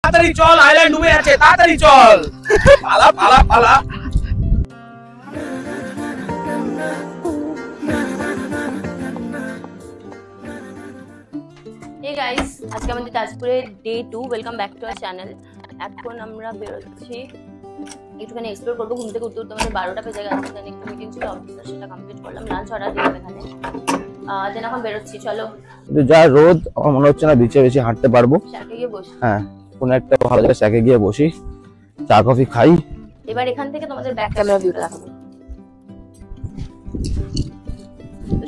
তাড়াতাড়ি চল, আইল্যান্ড ডুবে যাচ্ছে, তাড়াতাড়ি চল, পালা পালা পালা। Hey guys, আজকে আমাদের তাজপুরের day 2, welcome back to our channel. এখন আমরা বেরোচ্ছি, একটুখানি এক্সপ্লোর করবো। ঘুম থেকে উঠতে উঠতে আমাদের 12টা বেজে গেছে, দেন একটু মিটিং ছিল অফিসে, সেটা কমপ্লিট করলাম, লাঞ্চ অর্ডার দিলাম এখানে, দেন এখন বেরোচ্ছি। চলো। যা রোদ, আমার মনে হচ্ছে না বিচে বেশি হাঁটতে পারবো। শাকে গিয়ে বসি। হ্যাঁ, কোনো একটা ভালো জায়গায় শাকে গিয়ে বসি, চা কফি খাই। এবার এখান থেকে তোমাদের ব্যাক ক্যামেরা ভিউটা দেখাবো।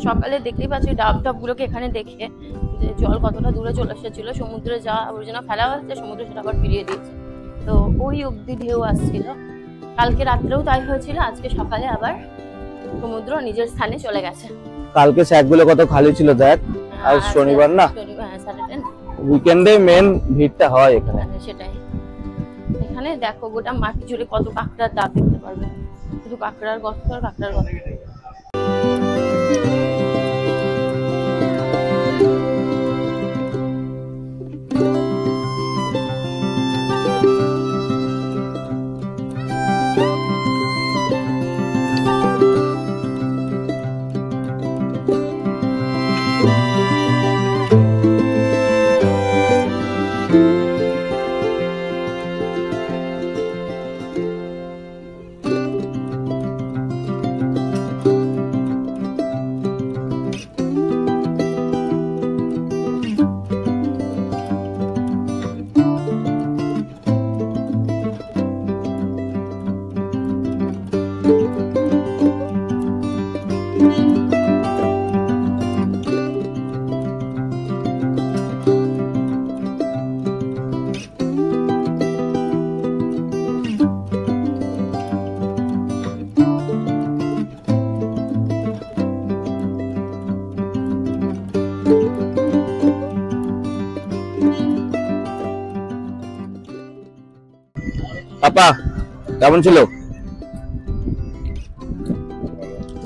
সকালে দেখতেই পাচ্ছি ডাব গুলোকে এখানে দেখে যে জল কতটা দূরে চলে এসেছিল, সমুদ্রে যা আবর্জনা ফেলা হচ্ছে সমুদ্রে সেটা আবার ফিরিয়ে দিয়েছে, তো ওই অব্দি ঢেউ আসছিল। কালকে রাত্রেও তাই হয়েছিল, আজকে সকালে আবার সমুদ্র নিজের স্থানে চলে গেছে। কালকে স্যাকগুলো কত খালি ছিল দেখ, আজ শনিবার না, স্যাটারডে উইকেন্ডে মেন ভিড়টা হয় এখানে। সেটাই, এখানে দেখো গোটা মাটি জুড়ে কত কাঁকড়ার ডাব দেখতে পারবে, শুধু কাঁকড়ার গর্ত আর কাঁকড়ার গর্ত। পাপা কেমন ছিল?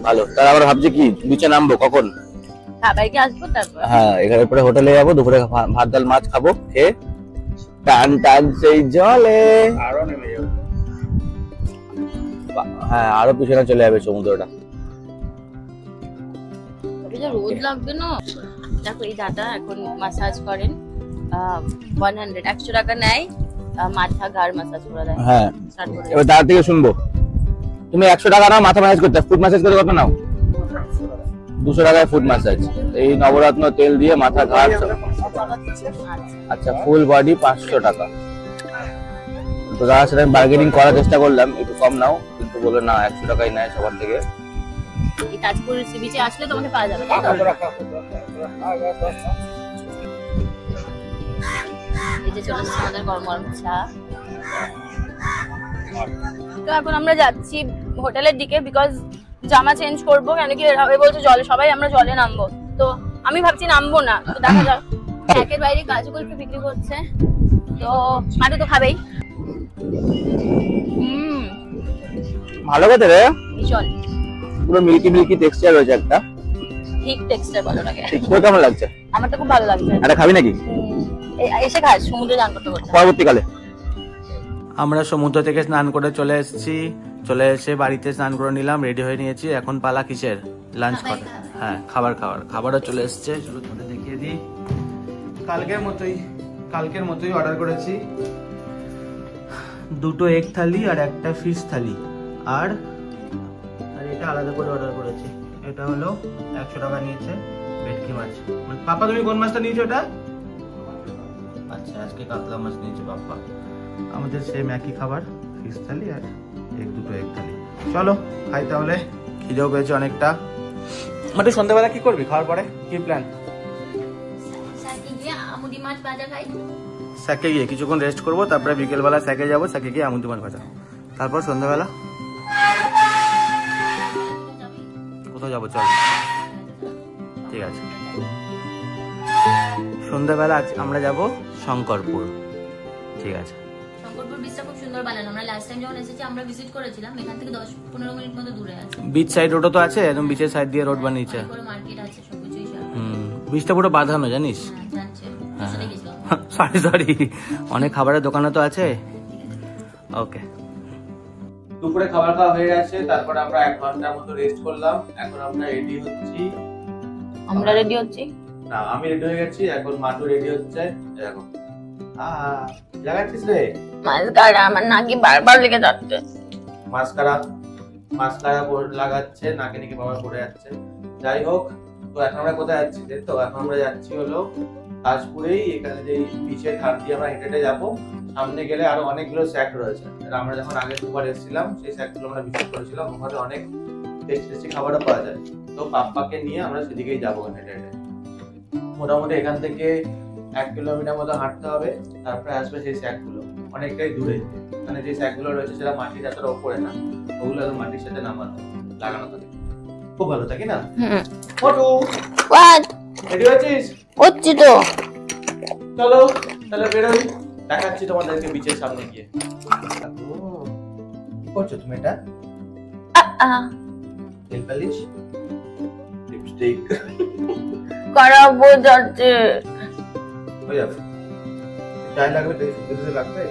ভালো। তার আবার ভাবছি কি বিচে নামবো কখন? খাবারকে আসবো তারপর। হ্যাঁ, এখানে পরে হোটেলে যাবো, দুপুরে ভাত ডাল মাছ খাবো, খেয়ে টান টান সেই জলে আরো নেমে যাবে। হ্যাঁ, আরো পিছনে চলে যাবে সমুদ্রটা। রোদ লাগবে না। দেখো এই দাদা এখন মাসাজ করেন, 100 টাকা নেয়, মাথা ঘাড় মাসাজ করে দেয়। হ্যাঁ, এবার দাদা থেকে শুনবো, তুমি 100 টাকা নাও মাথা ম্যাসাজ করতে, ফুট ম্যাসাজ করতে কত নাও? 200 টাকায় ফুট ম্যাসাজ, এই নবরত্ন তেল দিয়ে মাথা ঘাড়। আচ্ছা, ফুল বডি 500 টাকা। তো দাদার সাথে বার্গেনিং করার চেষ্টা করলাম, একটু কম নাও, কিন্তু বলে না 100 টাকাই নেয় সবার থেকে। এই তাজপুর সি বিচে আসলে তোমাকে পাওয়া যাবে। এই যে চলে আসছে আমাদের গরম গরম চা। তো এখন আমরা যাচ্ছি হোটেলের দিকে, বিকজ জামা চেঞ্জ করবো, কেন কি এ বলছে জলে, সবাই আমরা জলে নামবো, তো আমি ভাবছি নামবো না, তো দেখা যাক। একের বাইরে কাজু কুলফি বিক্রি করছে, তো মাটু তো খাবেই। ভালো কথা রে, ভীষণ পুরো মিল্কি মিল্কি টেক্সচার রয়েছে একটা, ঠিক টেক্সচার বলো নাকি। তোর কেমন লাগছে? আমার তো খুব ভালো লাগছে। এটা খাবি নাকি? এসে খাস সমুদ্রে স্নান করতে করতে। পরবর্তীকালে আমরা সমুদ্র থেকে স্নান করে চলে এসেছি, চলে এসে বাড়িতে স্নান করে নিলাম, রেডি হয়ে নিয়েছি। এখন পালা কিসের? লাঞ্চ করা। হ্যাঁ, খাবারও চলে এসছে, চলো তোমাদের দেখিয়ে দিই। কালকের মতোই অর্ডার করেছি, 2টো এগ থালি আর একটা ফিশ থালি, আর এটা আলাদা করে অর্ডার করেছি। এটা হলো 100 টাকা নিয়েছে, ভেটকি মাছ। পাপা তুমি কোন মাছটা নিয়েছো? এটা আচ্ছা, আজকে কাতলা মাছ নিয়েছে পাপা। আমাদের সেম একই খাবার, ফিশ থালি আর 2টো এগ থালি। চলো খাই তাহলে, খিদেও পেয়েছে অনেকটা। মানে সন্ধ্যাবেলা কি করবি খাওয়ার পরে, কি প্ল্যান? স্যাকে গিয়ে কিছুক্ষণ রেস্ট করবো, তারপরে বিকেলবেলা স্যাকে যাবো, স্যাকে গিয়ে আমুদি মাছ ভাজা, তারপর সন্ধ্যাবেলা কোথাও যাবো। চল ঠিক আছে, সন্ধ্যাবেলা আমরা যাব শঙ্করপুর। ঠিক আছে, শঙ্করপুর বিচটা খুব সুন্দর বানানো। আমরা লাস্ট টাইম যখন এসেছি আমরা ভিজিট করেছিলাম, এখান থেকে 10-15 মিনিট মতো দূরে আছে। বিচ সাইড রোডও তো আছে, একদম বিচের সাইড দিয়ে রোড বানিয়েছে। মার্কেট আছে, সবকিছুই। বিচটা পুরো বাঁধানো, জানিস? জানছি, সেটাই গেছিলাম। সরি অনেক খাবারের দোকানে তো আছে। ওকে, দুপুরে খাবার খাওয়া হয়ে গেছে, তারপর আমরা 1 ঘন্টার মতো রেস্ট করলাম। এখন আমরা রেডি হচ্ছি। আমরা রেডি হচ্ছি না, আমি রেডি হয়ে গেছি, এখন মাটু রেডি হচ্ছে। দেখো লাগাচ্ছিস রে মাস্কারা, আমার নাকি বারবার লেগে যাচ্ছে। মাস্কারা লাগাচ্ছে, নাকে নাকি বাবা পড়ে যাচ্ছে। যাই হোক, তো এখন আমরা কোথায় যাচ্ছি? তো এখন আমরা যাচ্ছি হলো তাজপুরেই। এখানে যে বিচের ঘাট দিয়ে আমরা হেঁটে যাবো। সামনে গেলে আরো অনেকগুলো স্যাক রয়েছে। আমরা যখন আগে দুবার এসেছিলাম সেই স্যাকগুলো আমরা ভিজিট করেছিলাম। ওখানে অনেক টেস্টি খাবারও পাওয়া যায়। তো পাপ্পাকে নিয়ে আমরা সেদিকেই যাবো হেঁটে হেঁটে। মোটামুটি এখান থেকে 1 কিলোমিটার মতো হাঁটতে হবে, তারপরে আসবে সেই স্যাকগুলো। অনেকটাই দূরে। মানে যে স্যাকগুলো রয়েছে সেটা মাটির এতটা উপরে না, ওগুলো একদম মাটির সাথে লাগানো থাকে। খুব ভালো থাকে না? ফটো রেডি আছিস? হচ্ছি তো। চলো তাহলে বেরোই, দেখাচ্ছি তোমাদেরকে বিচের সামনে গিয়ে। কি করছো তুমি? এটা নেল পালিশ, লিপস্টিক করাবো যাচ্ছে। হয়ে যাবে। চাই লাগবে? দিতে লাগবে?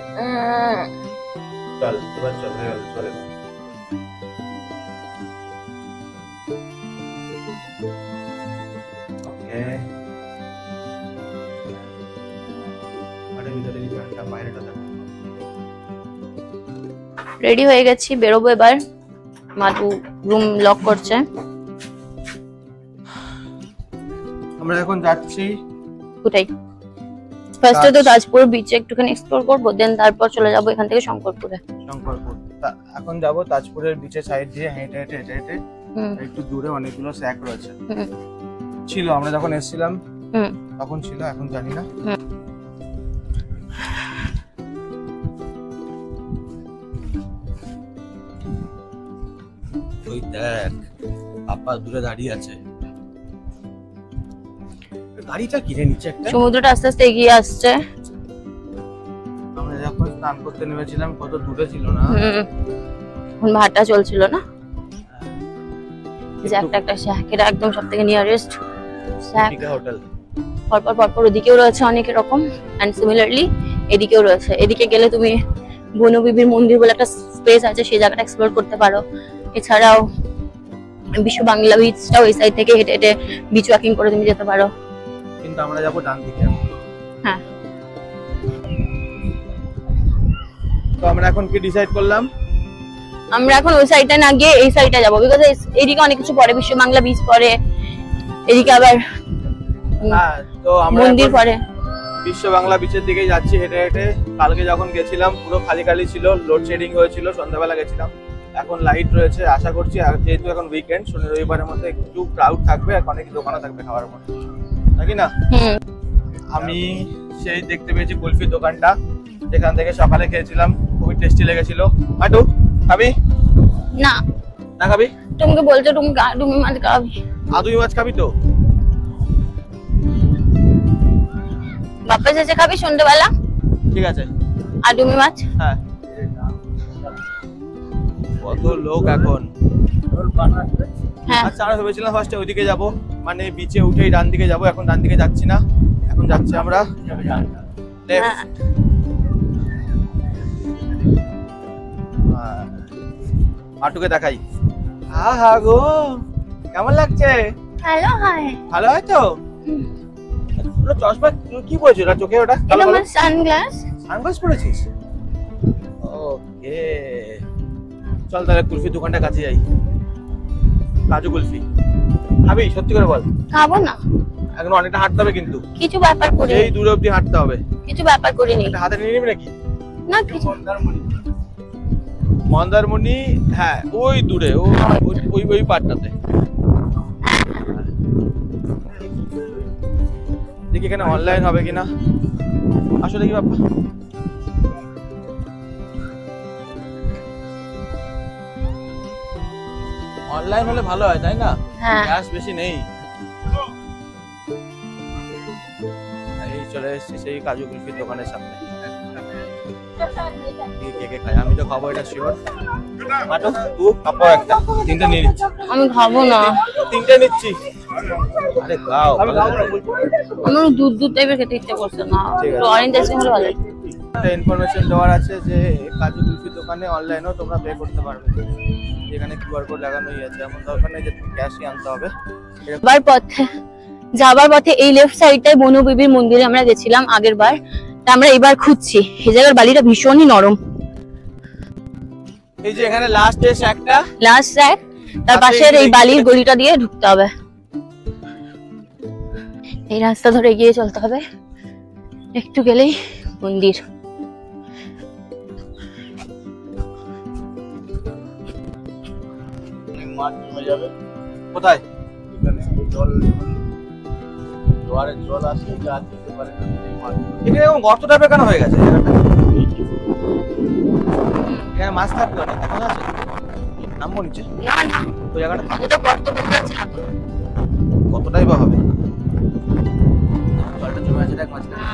চল এবার চল, হয়ে গেল, চলে ওকে। ভিতরে ঘন্টা বাইরেটা দেখো। রেডি হয়ে গেছি, বেরোবো এবার। মাটু রুম লক করছে। আমরা এখন যাচ্ছি কোথায়? ফার্স্টে তো তাজপুর বিচে একটুখানি এক্সপ্লোর করবো, দেন তারপর চলে যাবো এখান থেকে শঙ্করপুরে। এখন যাব তাজপুরের বিচের সাইড দিয়ে হেঁটে হেঁটে হেঁটে হেঁটে। একটু দূরে অনেকগুলো স্যাক রয়েছে। ছিল আমরা যখন এসেছিলাম তখন ছিল, এখন জানি না। ওই দেখ পাপা দূরে দাঁড়িয়ে আছে। গাড়িটা কিনে নিচ্ছে একটা। সমুদ্রটা আস্তে আস্তে এগিয়ে আসছে। আমরা যখন স্নান করতে নেমেছিলাম কত দূরে ছিল না? এখন ভাটা চলছিল না? যে একটা শ্যাক, এটা একদম সবথেকে নিয়ারেস্ট শ্যাক। হোটেল পরপর ওদিকেও রয়েছে অনেক রকম, এন্ড সিমিলারলি এদিকেও রয়েছে। এদিকে গেলে তুমি বনবিবির মন্দির বলে একটা স্পেস আছে, সেই জায়গাটা এক্সপ্লোর করতে পারো। এছাড়াও বিশ্ব বাংলা বিচটাও এই সাইড থেকে হেঁটে হেঁটে বিচ ওয়াকিং করে তুমি যেতে পারো। কিন্তু আমরা যাবো ডান দিকে। হ্যাঁ, তো আমরা এখন কি ডিসাইড করলাম? আমরা এখন ওই সাইডটা না গিয়ে এই সাইডটা যাবো, বিকজ এইদিকে অনেক কিছু পরে, বিশ্ব বাংলা বিচ পরে, এদিকে আবার তো আমরা মন্দির পরে। বিশ্ব বাংলা বিচের দিকেই যাচ্ছি হেঁটে হেঁটে। কালকে যখন গেছিলাম পুরো খালি খালি ছিল, লোডশেডিং হয়েছিল, সন্ধ্যাবেলা গেছিলাম। এখন লাইট রয়েছে। আশা করছি যেহেতু এখন উইকেন্ড, শনি রবিবারের মধ্যে একটু ক্রাউড থাকবে, আর অনেক দোকানও থাকবে খাবার মধ্যে, নাকি না? আমি সেই দেখতে পেয়েছি কুলফির দোকানটা, যেখান থেকে সকালে খেয়েছিলাম, খুবই টেস্টি লেগেছিল। আটু খাবি? না না খাবি? তুমি বলছো তুমি মাছ খাবি? আদুই মাছ খাবি তো? বাপ্পা চেঁচে খাবি সন্ধ্যেবেলা? ঠিক আছে। আর তুমি মাছ? হ্যাঁ। কত লোক এখন। হ্যাঁ, আচ্ছা, আমরা ভেবেছিলাম ফার্স্টে ওইদিকে যাবো, মানে বিচে উঠেই ডান দিকে যাবো। এখন ডান দিকে যাচ্ছি না, এখন যাচ্ছি আমরা লেফট। মাটুকে দেখাই। হা গো, কেমন লাগছে? Hello, hi. ভালো হয় তো? ওটা চশমা কি পরেছিস ওটা চোখে? ওটা এটা আমার সানগ্লাস। সানগ্লাস পরেছিস? ওকে, চল তাহলে কুলফি দোকানটা কাছে যাই। কাজু কুলফি খাবি? সত্যি করে বল। খাবো না, এখন অনেকটা হাঁটতে হবে কিন্তু। কিছু ব্যাপার করি, এই দূরে অবধি হাঁটতে হবে। কিছু ব্যাপার করিনি। এটা হাতে নিয়ে নিবি নাকি? না কিছু। মন্দারমণি, হ্যাঁ ওই দূরে, ওই পাটটাতে। দেখি এখানে অনলাইন হবে কিনা। আসলে কি বাবা, অনলাইন হলে ভালো হয় তাই না? হ্যাঁ, ক্যাশ বেশি নেই। এই চলে এসেছি সেই কাজু কুলফির দোকানের সামনে। কে খাই? আমি তো খাবো, এটা শিওর। মাটু তুই খাবো একটা? তিনটে নিয়ে নিচ্ছি। আমি খাবো না। তিনটে নিচ্ছি। আরে গাও আমার দুধ দুধ টাইপের খেতে ইচ্ছা করছে না, একটু অরেঞ্জ আইসক্রিম হলে ভালো লাগবে। একটা ইনফরমেশন দেওয়ার আছে যে কাজু কুলফির দোকানে অনলাইনেও তোমরা পে করতে পারবে, যেখানে কিউআর কোড লাগানোই আছে, এমন দরকার নেই যে তুমি ক্যাশই আনতে হবে। যাবার পথে এই লেফট সাইডটায় বনু বিবির মন্দিরে আমরা গেছিলাম আগের বার, তা আমরা এবার খুঁজছি। এই জায়গার বালিটা ভীষণই নরম। এই যে এখানে লাস্ট এসে একটা লাস্ট এক, তার পাশের এই বালির গলিটা দিয়ে ঢুকতে হবে। এই রাস্তা ধরে এগিয়ে চলতে হবে, একটু গেলেই মন্দির। মাঠ জমে যাবে কোথায়, জল জোয়ারের জল আসে যা যেতে পারে না, এই মাঠ এখানে এরকম গর্ত টাইপের কেন হয়ে গেছে জায়গাটা? এখানে মাছ থাকবে অনেক, দেখা যাচ্ছে নামবো নিচে না না, ওই জায়গাটা এটা গর্ত করতে আছে না। কতটাই বা হবে, জলটা জমে আছে দেখ মাঝখানে।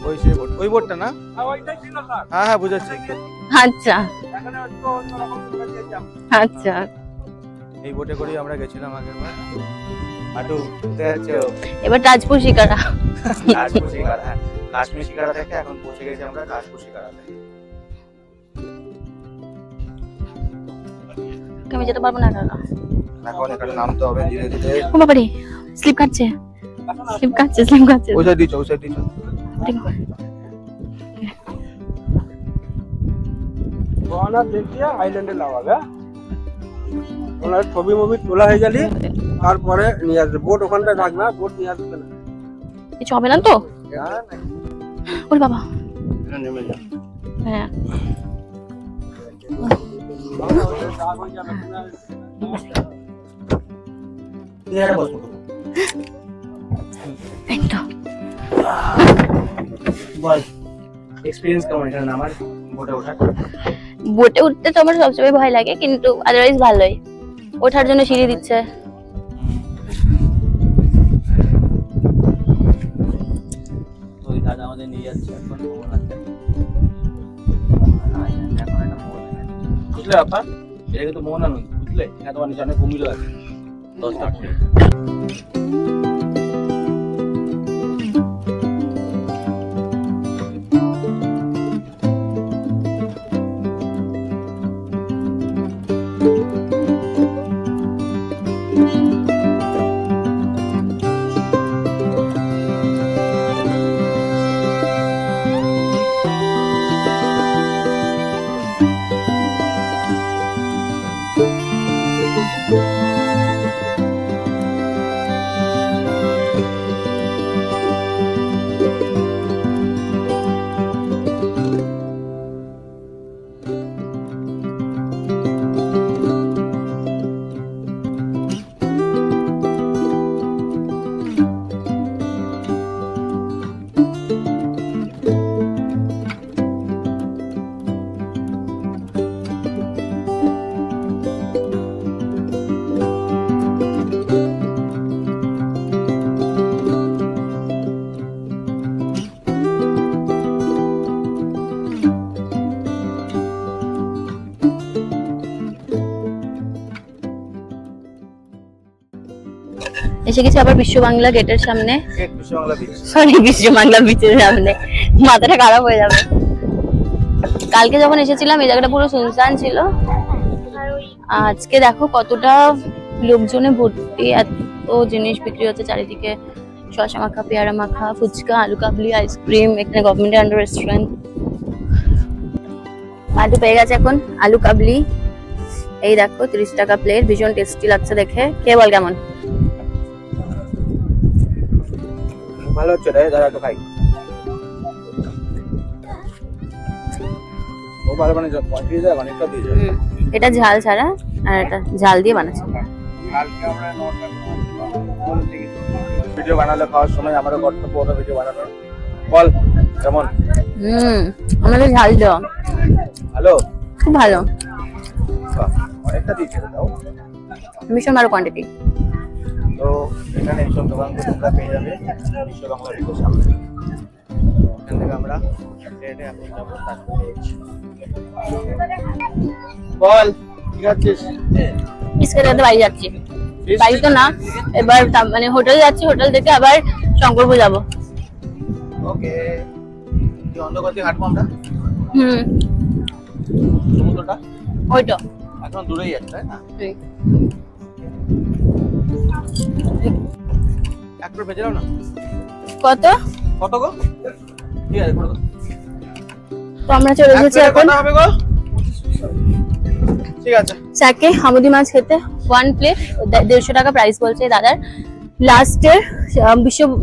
ওই সে বোট, ওই বোটটা না? হ্যাঁ হ্যাঁ বুঝেছি। আচ্ছা আচ্ছা, এই বোটে করেই আমরা গেছিলাম আগের বার। হাঁটু উঠে যাচ্ছে এবার তাজপুর শিকারা। কাশপুর শিকারা, হ্যাঁ কাশ্মীর শিকারা থেকে এখন পৌঁছে গেছি আমরা কাশপুর শিকারাতে। আমি যেতে পারবো না দাদা, এখন এখানে নামতে হবে ধীরে ধীরে। ও বাবারে, স্লিপ কাটছে স্লিপ কাটছে স্লিপ কাটছে। ওই সাইড দিচ্ছ, ওই সাইড দিচ্ছ। দেখিয়ে আইল্যান্ডে নামাবে, ওনার ছবি মবি তোলা হয়ে গেলি তারপরে নিয়ে আসবে। বোট ওখানটায় থাকবে, বোট নিয়ে আসবে না। কিছু হবে না তো? ওরে বাবা, নেমে যা। হ্যাঁ বল এক্সপেরিয়েন্স কেমন এখানে নামার, বোটে ওঠার? বোটে উঠতে তো আমার সবসময় ভয় লাগে, কিন্তু আদারওয়াইজ ভালোই। ওঠার জন্য সিঁড়ি দিচ্ছে। ওই দাদা আমাদের নিয়ে যাচ্ছে এখন মোহনাতে। এখন একটা মোহনা বুঝলে আপা, এটা কিন্তু মোহনা নদী বুঝলে, এখানে তোমার নিচে অনেক কুমিরও আছে 10টা। এসে গেছি আবার বিশ্ব বাংলা গেটের সামনে, বিশ্ব বাংলা বিচ, সরি বিশ্ব বাংলা বিচের সামনে। মাথাটা খারাপ হয়ে যাবে। কালকে যখন এসেছিলাম এই জায়গাটা পুরো সুনসান ছিল, আজকে দেখো কতটা লোকজনে ভর্তি, এত জিনিস বিক্রি হচ্ছে চারিদিকে। শসা মাখা, পেয়ারা মাখা, ফুচকা, আলু কাবলি, আইসক্রিম, এখানে গভর্নমেন্টের আন্ডার রেস্টুরেন্ট। মাটু পেয়ে গেছে এখন আলু কাবলি, এই দেখো 30 টাকা প্লেট, ভীষণ টেস্টি লাগছে দেখে। কে বল কেমন? ভালো হচ্ছে রে, দাঁড়া একটু খাই। ও ভালো মানে কোয়ান্টিটি দেয়, অনেকটা দিয়েছে। এটা ঝাল ছাড়া, আর এটা ঝাল দিয়ে বানাচ্ছে। কালকে আমরা ভিডিও বানালে খাওয়ার সময় আমারও কর্তব্য ওটা ভিডিও বানানোর। বল কেমন? আমাদের ঝাল দেওয়া ভালো, খুব ভালো, অনেকটা দিয়েছে তাও, ভীষণ ভালো কোয়ান্টিটি। তো এখানে এইসব দোকানগুলো তোমরা পেয়ে যাবে বিশ্ব বাংলা বিচের সামনে। এখান থেকে আমরা হেঁটে এখন যাবো বল কি খাচ্ছিস? বিস্কুট খেতে বাড়ি যাচ্ছি। বাড়ি তো না, এবার মানে হোটেল যাচ্ছি, হোটেল থেকে আবার শঙ্করপুর যাবো। ওকে, কি অন্ধকার দিয়ে হাঁটবো আমরা? সমুদ্রটা ওই তো এখন দূরেই যাচ্ছে, তাই না? একটু ভেজে দাও না। কত কত গো? ঠিক আছে, করে দাও। তো আমরা চলে এসেছি এখন। কত হবে গো? ঠিক আছে। চাকে আমুদি মাছ খেতে 1 প্লেট 150 টাকা প্রাইস বলছে দাদার। লাস্টের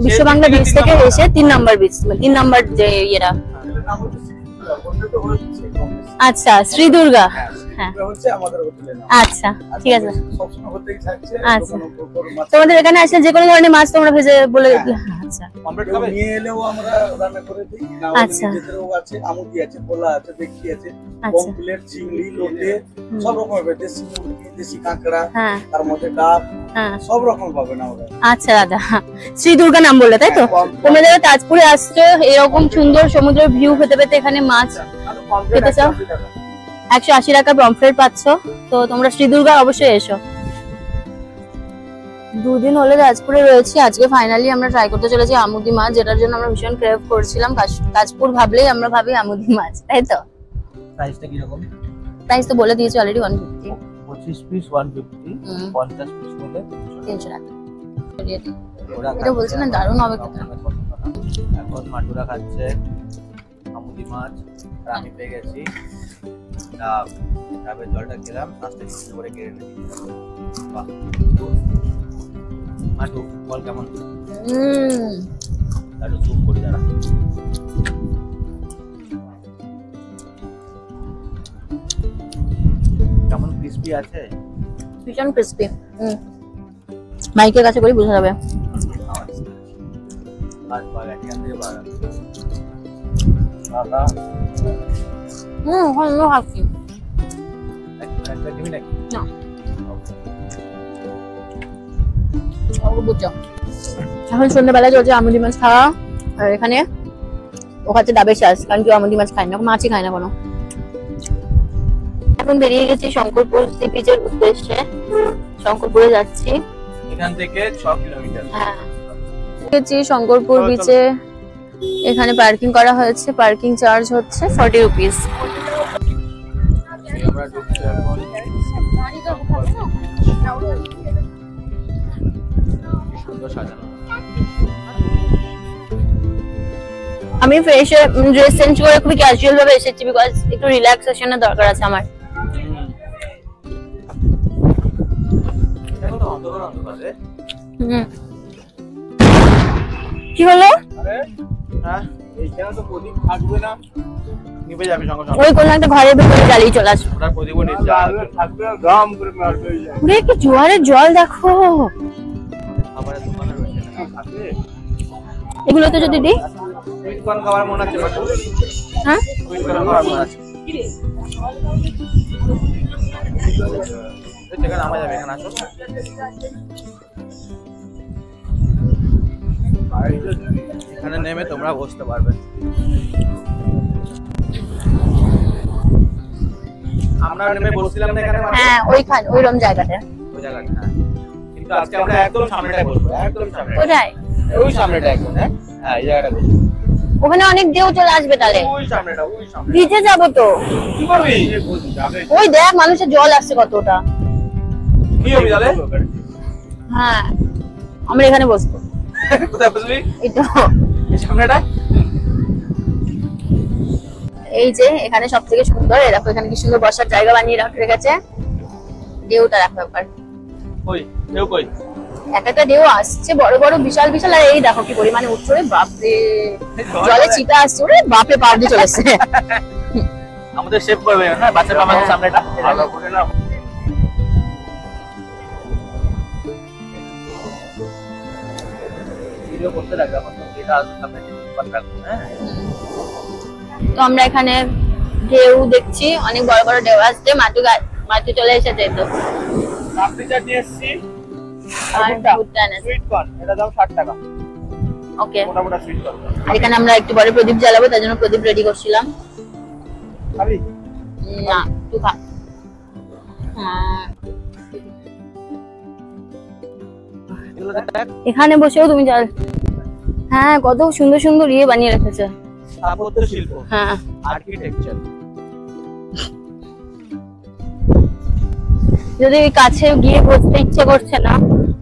বিশ্ব বাংলা বিচ থেকে এসে 3 নাম্বার বিচ, 3 নাম্বার যে ইয়েরা। আচ্ছা, শ্রী দুর্গা। হ্যাঁ আচ্ছা ঠিক আছে। আচ্ছা, তোমাদের এখানে আসলে যে কোনো ধরনের মাছ তোমরা ভেজে বলে। আচ্ছা কমপ্লিট খাবে? নিয়ে এলেও আমরা রান্না করে দিই। আচ্ছা। নিজেদেরও আছে, আমুদি আছে, পোলা আছে, দেখি আছে, পমফ্লেট, চিংড়ি, লোটে, সব রকম পাবে। দেশি মুরগি, দেশি কাঁকড়া, তার মধ্যে ডাব, সব রকম পাবেন আমরা। আচ্ছা দাদা, শ্রী দুর্গা নাম বললে তাই তো? তোমরা যারা তাজপুরে আসছো, এরকম সুন্দর সমুদ্রের ভিউ পেতে পেতে এখানে মাছ খেতে চাও, 180 টাকা পমফ্লেট পাচ্ছ। তো তোমরা শ্রী দুর্গা অবশ্যই এসো। 2 দিন হলে তাজপুরে রয়েছি, আজকে ফাইনালি আমরা ট্রাই করতে চলেছি আমুদি মাছ, যেটার জন্য আমরা ভীষণ ক্রেভ করছিলাম। তাজপুর ভাবলেই আমরা ভাবি আমুদি মাছ, তাই তো? প্রাইসটা কি রকম? প্রাইস তো বলে দিয়েছি অলরেডি, 150। 25 পিস 150, 50 পিস নিলে 300 টাকা। এটা বলছি না, দারুণ হবে খেতে। এখন মাটুরা খাচ্ছে আমুদি মাছ, আর আমি পেয়ে গেছি ডাবের জলটা খেলাম, আস্তে আস্তে করে কেড়ে নিই। বাহ, মাটু বল কেমন? একটু জুম করি দাঁড়া। কেমন ক্রিস্পি আছে? ভীষণ ক্রিস্পি। মাইকের কাছে করে বোঝা যাবে। আজ বাগা ঠিক আছে, বাগা ওখানে খাচ্ছি একটা দিবি নাকি? না, বুঝছো এখন সন্ধ্যাবেলা চলছে আমুদি মাছ খাওয়া, আর এখানে ও খাচ্ছে ডাবের চাষ, কারণ কেউ আমুদি মাছ খায় না, মাছই খায় না কোনো। এখন বেরিয়ে গেছি শঙ্করপুর সি বিচের উদ্দেশ্যে, শঙ্করপুরে যাচ্ছি। এখান থেকে 6 কিলোমিটার। হ্যাঁ, গেছি শঙ্করপুর বিচে। এখানে পার্কিং করা হয়েছে, পার্কিং চার্জ হচ্ছে 40 রুপিস। আমরা ঢুকছি এখন। সুন্দর সাজানো। আমি ফ্রেশ ড্রেস চেঞ্জ করে খুবই ক্যাজুয়াল ভাবে এসেছি, বিকজ একটু রিল্যাক্সেশনের দরকার আছে আমার। কি হলো? হ্যাঁ, এইখানে তো প্রদীপ থাকবে না, নিভে যাবে সঙ্গে সঙ্গে। ওই কোন একটা ঘরের ভিতরে জ্বালিয়ে চলে আসবে। ওরা প্রদীপও নিয়ে যাবে, থাকবে গাম করে মারবে। ওরে কি জোয়ারের জল দেখো। খাবারের দোকানে রয়েছে না থাকবে। এগুলোতে যদি দিই, সুইট কর্ন খাবার মনে আছে বাটু? হ্যাঁ সুইট কর্ন খাবার মনে আছে। এখানে নামা যাবে, এখানে আসো। এখানে নেমে তোমরা বসতে পারবে। আমরা নেমে বসছিলাম না এখানে? হ্যাঁ ওইখানে ওইরকম জায়গাতে। ওই জায়গাটা, হ্যাঁ। কিন্তু আজকে আমরা একদম সামনেটায় বসবো, একদম সামনে। কোথায়? ওই সামনেটা একদম। হ্যাঁ হ্যাঁ, এই জায়গাটা বসবো। ওখানে অনেক ঢেউ চলে আসবে তাহলে। ওই সামনেটা, ওই সামনে। ভিজে যাবো তো। কি করবি? ওই দেখ মানুষের জল আসছে কতটা। কি হবে তাহলে? হ্যাঁ, আমরা এখানে বসবো। কোথায় বসবি? এই তো এই সামনেটা। এই যে এখানে সব থেকে সুন্দর, এই দেখো এখানে কি সুন্দর বসার জায়গা বানিয়ে রেখেছে। ঢেউটা দেখো একবার। কই ঢেউ কই? একটা ঢেউ আসছে বড় বড় বিশাল বিশাল, আর এই দেখো কি পরিমাণে উঠছে। রে বাপরে, জলে চিতা আসছে। ওরে বাপরে, পা দিয়ে চলে আসছে। আমাদের সেভ করবে না বাচ্চা আমাদের সামনেটা ভালো করে না। ভিডিও করতে লাগবে এখন তো, এটা সামনে রাখবো। হ্যাঁ, তো আমরা এখানে ঢেউ দেখছি, অনেক বড় বড় ঢেউ আসছে। মাতু চলে এসেছে তো। পাপড়ি চাট নিয়ে এসেছি আর ভুট্টা এনেছে। সুইট কর্ন, এটা দাম 60 টাকা। ওকে। মোটা মোটা সুইট কর। আর এখানে আমরা একটু পরে প্রদীপ জ্বালাবো, তার জন্য প্রদীপ রেডি করছিলাম। খাবি? না, তুই খা। এখানে বসেও তুমি জাল। হ্যাঁ, কত সুন্দর সুন্দর ইয়ে বানিয়ে রেখেছে। স্থাপত্য শিল্প, হ্যাঁ, আর্কিটেকচার। যদি কাছে গিয়ে বসতে ইচ্ছে করছে না,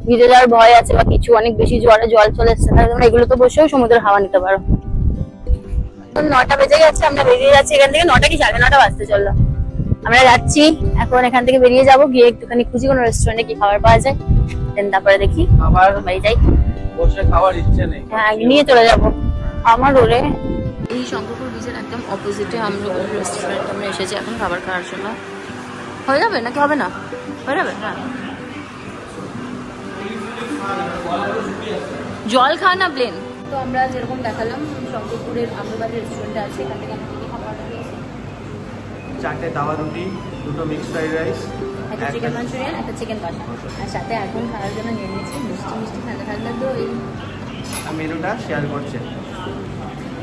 ভিজে যাওয়ার ভয় আছে বা কিছু, অনেক বেশি জোয়ারে জল চলে এসছে, তাহলে তোমরা এগুলো তো বসেও সমুদ্রের হাওয়া নিতে পারো। 9টা বেজে গেছে, আমরা বেরিয়ে যাচ্ছি এখান থেকে। 9টা কি 9:30 বাজতে চললো। আমরা যাচ্ছি এখন, এখান থেকে বেরিয়ে যাবো, গিয়ে একটুখানি খুঁজি কোনো রেস্টুরেন্টে কি খাবার পাওয়া যায়, দেন তারপরে দেখি আবার বাড়ি যাই। বসে খাওয়ার ইচ্ছে নেই। হ্যাঁ, নিয়ে চলে যাবো আমার ওরে। এই শঙ্করপুর বিচের একদম অপোজিটে আমরা রেস্টুরেন্ট আমরা এসেছি এখন খাবার খাওয়ার জন্য। হয়ে যাবে নাকি হবে না? হয়ে যাবে। হ্যাঁ, জল খাওয়া না প্লেন। তো আমরা যেরকম দেখালাম শঙ্করপুরের আম্রবাড়ি রেস্টুরেন্টে আছে, এখান থেকে আমরা কি খাবার অর্ডার দিয়েছি? 4টে তাওয়া রুটি, 2টো মিক্সড ফ্রাইড রাইস, একটা চিকেন মাঞ্চুরিয়ান, একটা চিকেন কষা, আর সাথে এখন খাওয়ার জন্য নিয়ে নিয়েছি মিষ্টি মিষ্টি ঠান্ডা ঠান্ডা দই। মেনুটা শেয়ার করছে।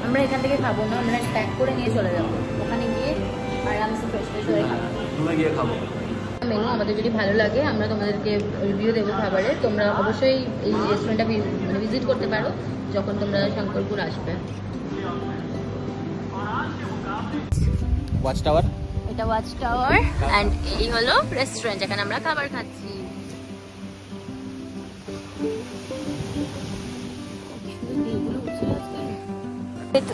আমরা এখান থেকে খাবো না, আমরা প্যাক করে নিয়ে চলে যাবো, ওখানে গিয়ে আরামসে ফ্রেশ ফ্রেশ হয়ে খাবো। রুমে গিয়ে খাবো। মেনু আমাদের যদি ভালো লাগে আমরা তোমাদেরকে রিভিউ দেবো খাবারে। তোমরা অবশ্যই এই রেস্টুরেন্টটা মানে ভিজিট করতে পারো যখন তোমরা শঙ্করপুর আসবে। Watch tower. এটা ওয়াচ টাওয়ার অ্যান্ড এই হলো রেস্টুরেন্ট যেখানে আমরা খাবার খাচ্ছি।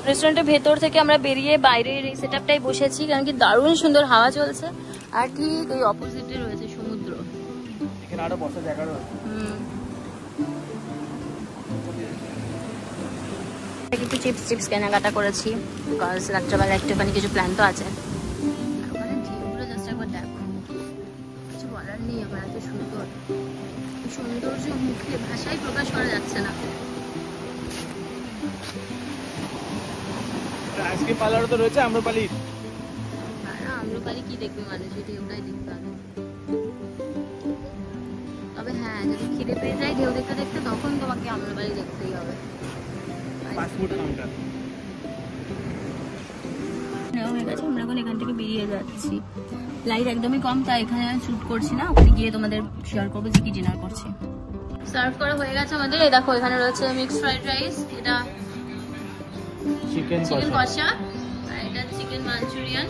রেস্টুরেন্টের ভেতর থেকে আমরা বেরিয়ে বাইরের এই সেটআপটাই বসেছি, কারণ কি দারুণ সুন্দর হাওয়া চলছে। আর ঠিক ওই অপোজিটে রয়েছে সমুদ্র। এখানে আরো বসার জায়গা রয়েছে। একটু চিপস কেনাকাটা করেছি, বিকজ রাত্রেবেলা একটুখানি কিছু প্ল্যান তো আছে। ওখানে ঢেউগুলো জাস্ট একবার দেখো, কিছু বলার নেই আমার, এত সুন্দর সৌন্দর্য মুখে ভাষায় প্রকাশ করা যাচ্ছে না। আজকে পার্লারও তো রয়েছে আম্রপালি। আম্রপালি কি দেখবে মানুষ, ঢেউটাই দেখতে হবে। তবে হ্যাঁ, যদি খিদে পেয়ে যায় ঢেউ দেখতে দেখতে, তখন তোমাকে আম্রপালি দেখতেই হবে। ফাস্টফুড কাউন্টার নেওয়া হয়ে গেছে, আমরা এখন এখান থেকে বেরিয়ে যাচ্ছি। লাইট একদমই কম, তাই এখানে শুট করছি না, ওখানে গিয়ে তোমাদের শেয়ার করবো যে কি ডিনার করছি। সার্ভ করা হয়ে গেছে আমাদের। এই দেখো এখানে রয়েছে মিক্সড ফ্রাইড রাইস, এটা চিকেন কষা, আর এটা চিকেন মাঞ্চুরিয়ান,